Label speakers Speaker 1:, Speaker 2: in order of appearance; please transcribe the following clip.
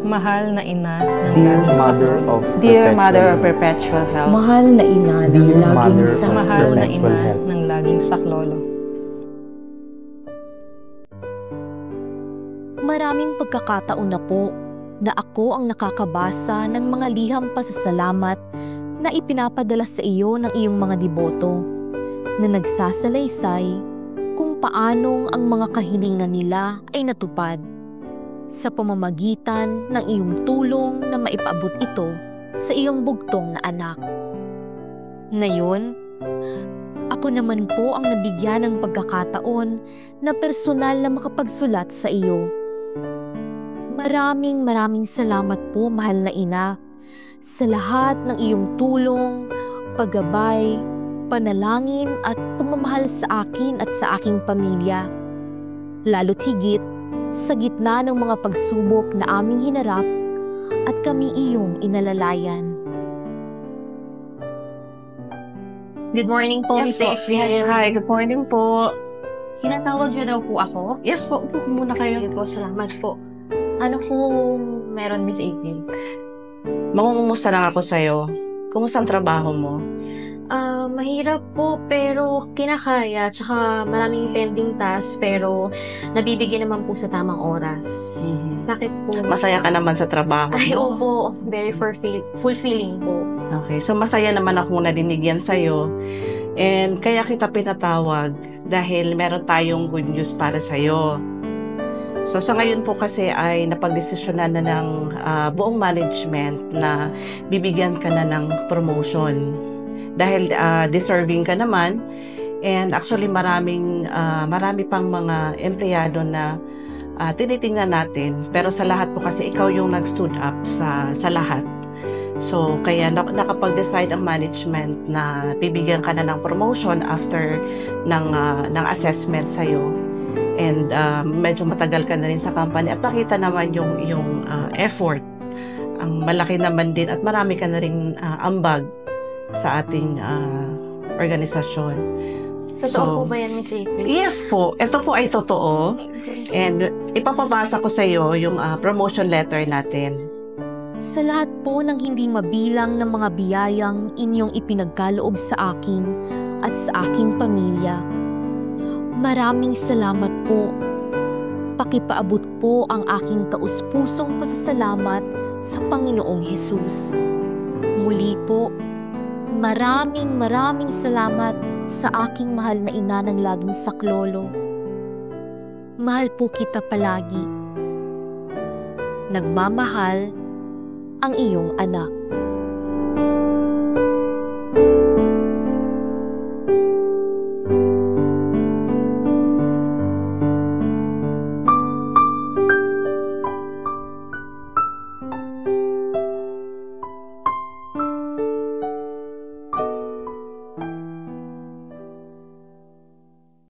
Speaker 1: Mahal na ina ng
Speaker 2: Dear
Speaker 1: laging
Speaker 2: Mother
Speaker 1: saklolo.
Speaker 2: of
Speaker 3: Dear
Speaker 2: Perpetual
Speaker 3: Mother of
Speaker 2: Youth.
Speaker 3: Perpetual Health.
Speaker 4: Mahal na ina ng
Speaker 2: Dear
Speaker 4: laging
Speaker 2: Mother of
Speaker 4: saklolo.
Speaker 1: Mahal na
Speaker 2: Perpetual
Speaker 1: ina
Speaker 2: Health.
Speaker 1: ng laging saklolo.
Speaker 5: Maraming pagkakataon na po na ako ang nakakabasa ng mga liham pasasalamat na ipinapadala sa iyo ng iyong mga deboto na nagsasalaysay kung paanong ang mga kahilingan nila ay natupad sa pamamagitan ng iyong tulong na maipaabot ito sa iyong bugtong na anak. Ngayon, ako naman po ang nabigyan ng pagkakataon na personal na makapagsulat sa iyo. Maraming salamat po, mahal na ina, sa lahat ng iyong tulong, paggabay, panalangin at pagmamahal sa akin at sa aking pamilya. Lalo't higit sa gitna ng mga pagsubok na aming hinarap at kami iyong inalalayan.
Speaker 6: Good morning po,
Speaker 3: Yes
Speaker 6: Miss
Speaker 3: po.
Speaker 6: April.
Speaker 3: Yes, hi. Good morning po.
Speaker 6: Sinatawag niyo daw po ako?
Speaker 3: Yes po, upo muna kayo.
Speaker 6: Sige po, salamat po. Ano po meron, Miss April?
Speaker 3: Mangungumusta lang ako sa'yo. Kumusta ang trabaho mo?
Speaker 6: Mahirap po pero kinakaya. Tsaka maraming pending tasks pero nabibigyan naman po sa tamang oras. Bakit po?
Speaker 3: Masaya ka naman sa trabaho
Speaker 6: Ay,
Speaker 3: mo?
Speaker 6: opo. Very fulfilling po.
Speaker 3: Okay, so masaya naman ako narinig yan sa'yo. And kaya kita pinatawag dahil meron tayong good news para sa'yo. So sa ngayon po kasi ay napagdesisyonan na ng buong management na bibigyan ka na ng promotion. Dahil deserving ka naman. And actually marami pang mga empleyado na tinitingnan natin. Pero sa lahat po kasi ikaw yung nag-stood up sa lahat. So, kaya nakapag-decide ang management na bibigyan ka na ng promotion after ng assessment sa'yo. And medyo matagal ka na rin sa company at nakita naman yung effort. Ang malaki naman din at marami ka na rin ambag sa ating organisasyon.
Speaker 6: Totoo po ba yan, Miss April?
Speaker 3: Yes po. Ito po ay totoo. And ipapabasa ko sa iyo yung promotion letter natin.
Speaker 5: Sa lahat po ng hindi mabilang ng mga biyayang inyong ipinagkaloob sa akin at sa aking pamilya, maraming salamat po. Pakipaabot po ang aking taus-pusong pasasalamat sa Panginoong Hesus. Muli po, maraming salamat sa aking mahal na ina ng laging saklolo. Mahal po kita palagi. Nagmamahal ang iyong anak.